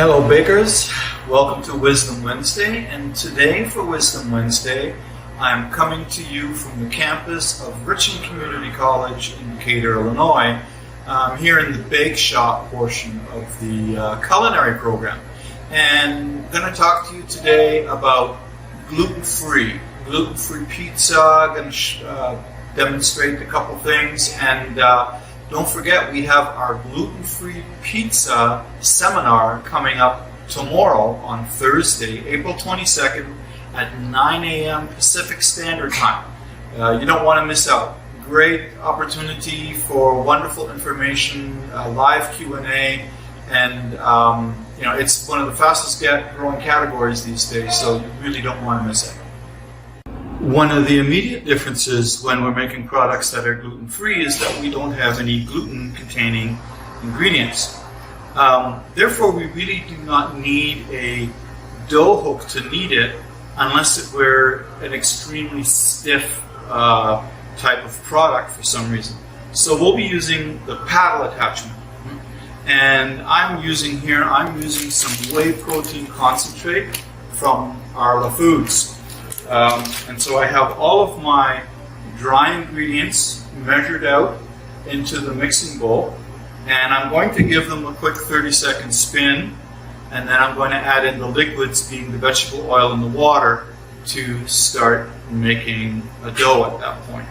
Hello bakers, welcome to Wisdom Wednesday, and today for Wisdom Wednesday I'm coming to you from the campus of Richmond Community College in Decatur, Illinois. I'm here in the bake shop portion of the culinary program, and I'm going to talk to you today about gluten-free pizza. I'm going to demonstrate a couple things, and don't forget, we have our gluten-free pizza seminar coming up tomorrow on Thursday, April 22nd at 9 a.m. Pacific Standard Time. You don't want to miss out. Great opportunity for wonderful information, live Q&A, and it's one of the fastest growing categories these days, so you really don't want to miss it. One of the immediate differences when we're making products that are gluten-free is that we don't have any gluten-containing ingredients. Therefore, we really do not need a dough hook to knead it unless it were an extremely stiff type of product for some reason. So we'll be using the paddle attachment. And I'm using some whey protein concentrate from Arla Foods. And so I have all of my dry ingredients measured out into the mixing bowl, and I'm going to give them a quick 30-second spin, and then I'm going to add in the liquids, being the vegetable oil and the water, to start making a dough at that point.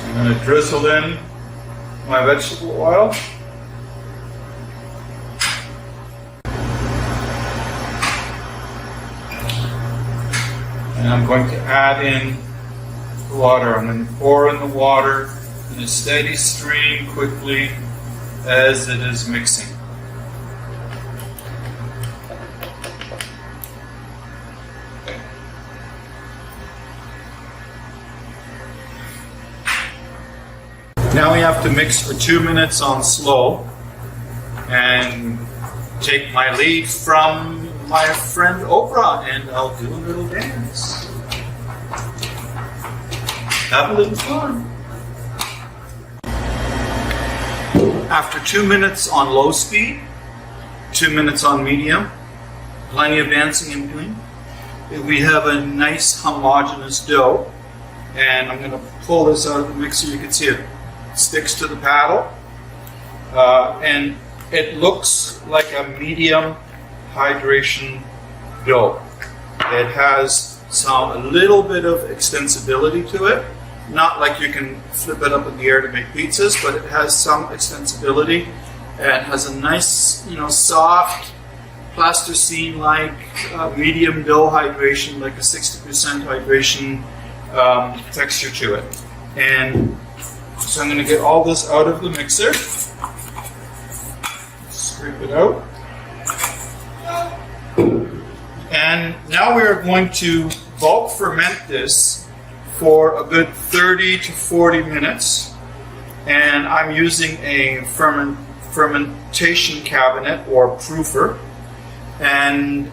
I'm going to drizzle in my vegetable oil. And I'm going to add in the water. I'm going to pour in the water in a steady stream quickly as it is mixing. Now we have to mix for 2 minutes on slow and take my lead from my friend Oprah, and I'll do a little dance. Have a little fun. After 2 minutes on low speed, 2 minutes on medium, plenty of dancing in between, we have a nice homogeneous dough, and I'm going to pull this out of the mixer. You can see it sticks to the paddle, and it looks like a medium hydration dough. It has a little bit of extensibility to it, not like you can flip it up in the air to make pizzas, but it has some extensibility and has a nice, soft plasticine-like medium dough hydration, like a 60% hydration texture to it. And so I'm going to get all this out of the mixer, scrape it out, and now we are going to bulk ferment this for a good 30 to 40 minutes, and I'm using a fermentation cabinet or proofer, and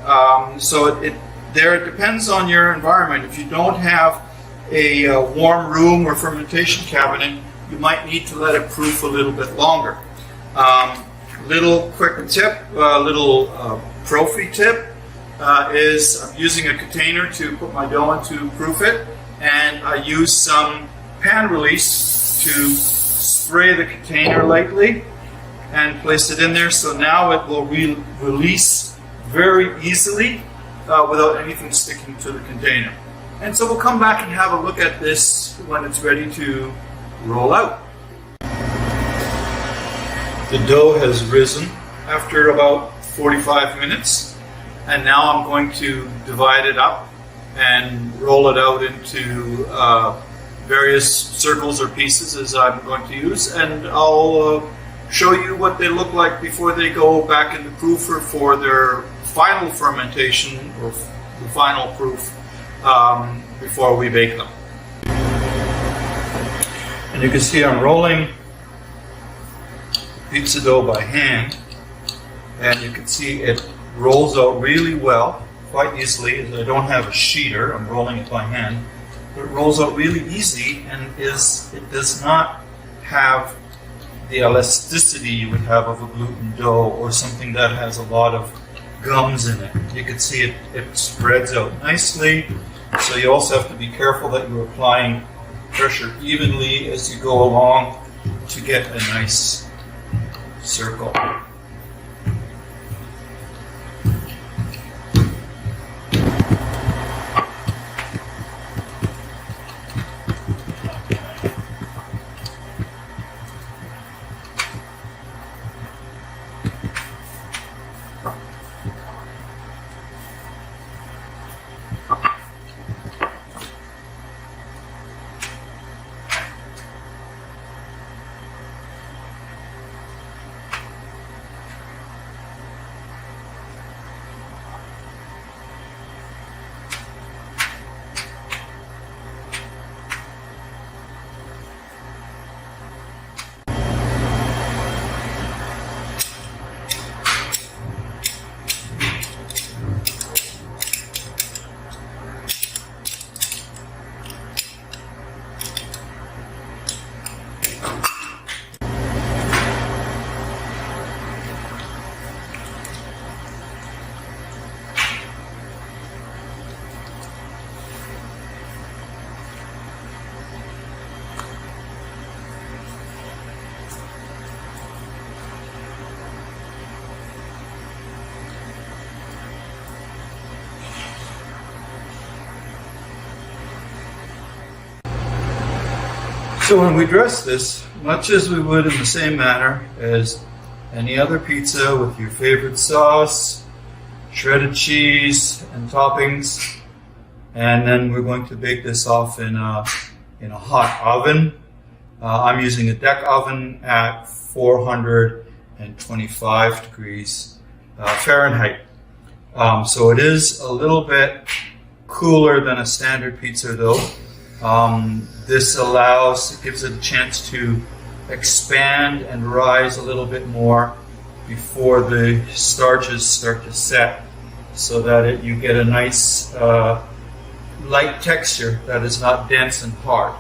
so it depends on your environment. If you don't have a warm room or fermentation cabinet, you might need to let it proof a little bit longer. Little quick tip, Profi tip is I'm using a container to put my dough into proof it, and I use some pan release to spray the container lightly and place it in there, so now it will release very easily without anything sticking to the container. And so we'll come back and have a look at this when it's ready to roll out. The dough has risen after about 45 minutes, and now I'm going to divide it up and roll it out into various circles or pieces as I'm going to use, and I'll show you what they look like before they go back in the proofer for their final fermentation or the final proof before we bake them. And you can see I'm rolling pizza dough by hand, and you can see it rolls out really well, quite easily. I don't have a sheeter, I'm rolling it by hand. But it rolls out really easy, and it does not have the elasticity you would have of a gluten dough or something that has a lot of gums in it. You can see it spreads out nicely. So you also have to be careful that you're applying pressure evenly as you go along to get a nice circle. So when we dress this, much as we would in the same manner as any other pizza with your favorite sauce, shredded cheese, and toppings, and then we're going to bake this off in a hot oven. I'm using a deck oven at 425 degrees Fahrenheit. So it is a little bit cooler than a standard pizza dough. This gives it a chance to expand and rise a little bit more before the starches start to set, so that you get a nice light texture that is not dense and hard.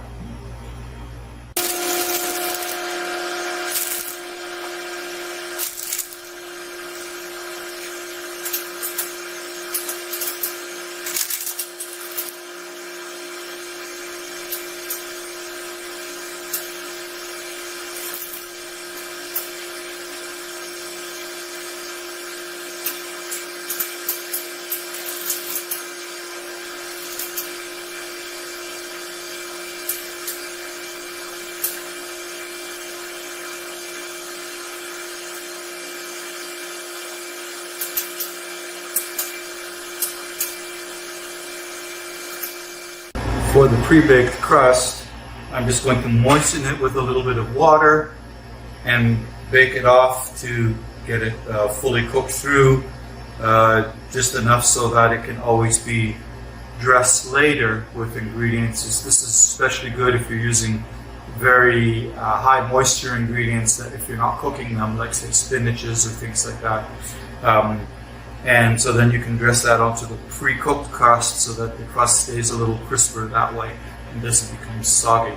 For the pre-baked crust, I'm just going to moisten it with a little bit of water and bake it off to get it fully cooked through, just enough so that it can always be dressed later with ingredients. This is especially good if you're using very high moisture ingredients, that if you're not cooking them, like say spinaches or things like that. And so then you can dress that onto the pre-cooked crust so that the crust stays a little crisper that way and doesn't become soggy.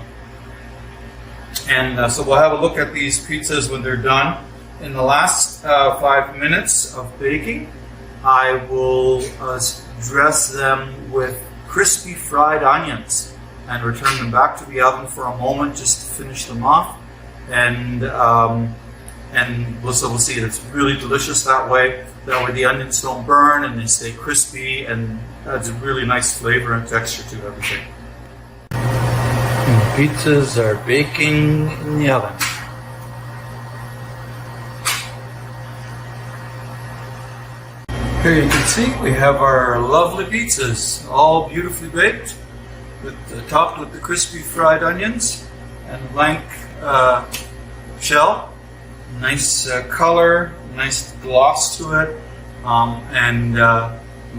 And so we'll have a look at these pizzas when they're done. In the last 5 minutes of baking, I will dress them with crispy fried onions and return them back to the oven for a moment just to finish them off. And we'll see, it's really delicious that way. That way the onions don't burn and they stay crispy, and adds a really nice flavor and texture to everything. And the pizzas are baking in the oven. Here you can see we have our lovely pizzas, all beautifully baked, topped with the crispy fried onions and blank shell. Nice color, nice gloss to it, and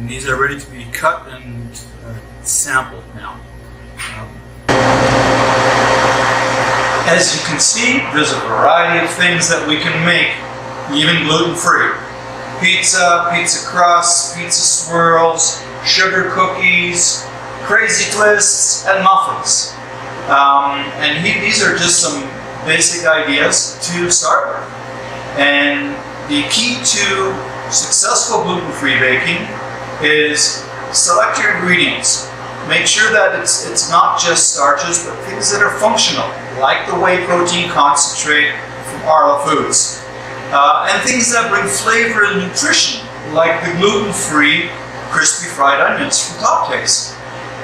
these are ready to be cut and sampled now. As you can see, there's a variety of things that we can make, even gluten-free. pizza, pizza crust, pizza swirls, sugar cookies, crazy twists, and muffins. These are just some basic ideas to start with. And the key to successful gluten-free baking is select your ingredients. Make sure that it's not just starches, but things that are functional, like the whey protein concentrate from Arla Foods. And things that bring flavor and nutrition, like the gluten-free crispy fried onions from Top Taste.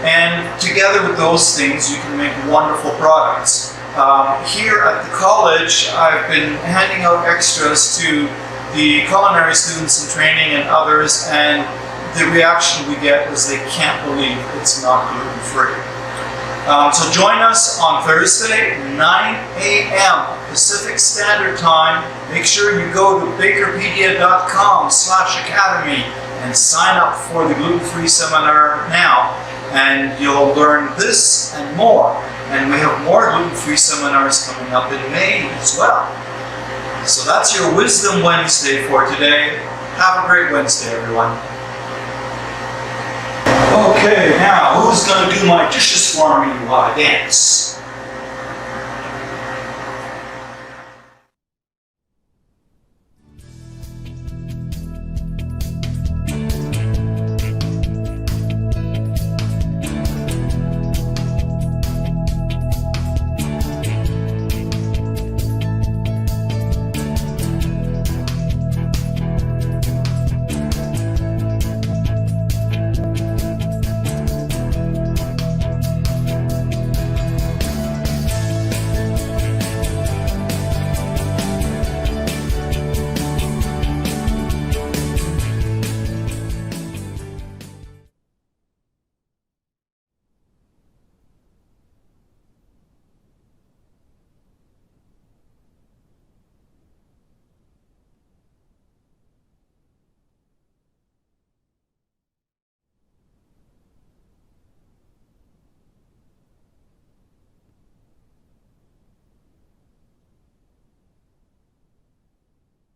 And together with those things, you can make wonderful products. Here at the college, I've been handing out extras to the culinary students in training and others, and the reaction we get is they can't believe it's not gluten-free. So join us on Thursday, 9 a.m. Pacific Standard Time. Make sure you go to BAKERpedia.com/academy and sign up for the gluten-free seminar now, and you'll learn this and more. And we have more gluten-free seminars coming up in May as well. So that's your Wisdom Wednesday for today. Have a great Wednesday, everyone. Okay, now who's going to do my dishes for me while I dance?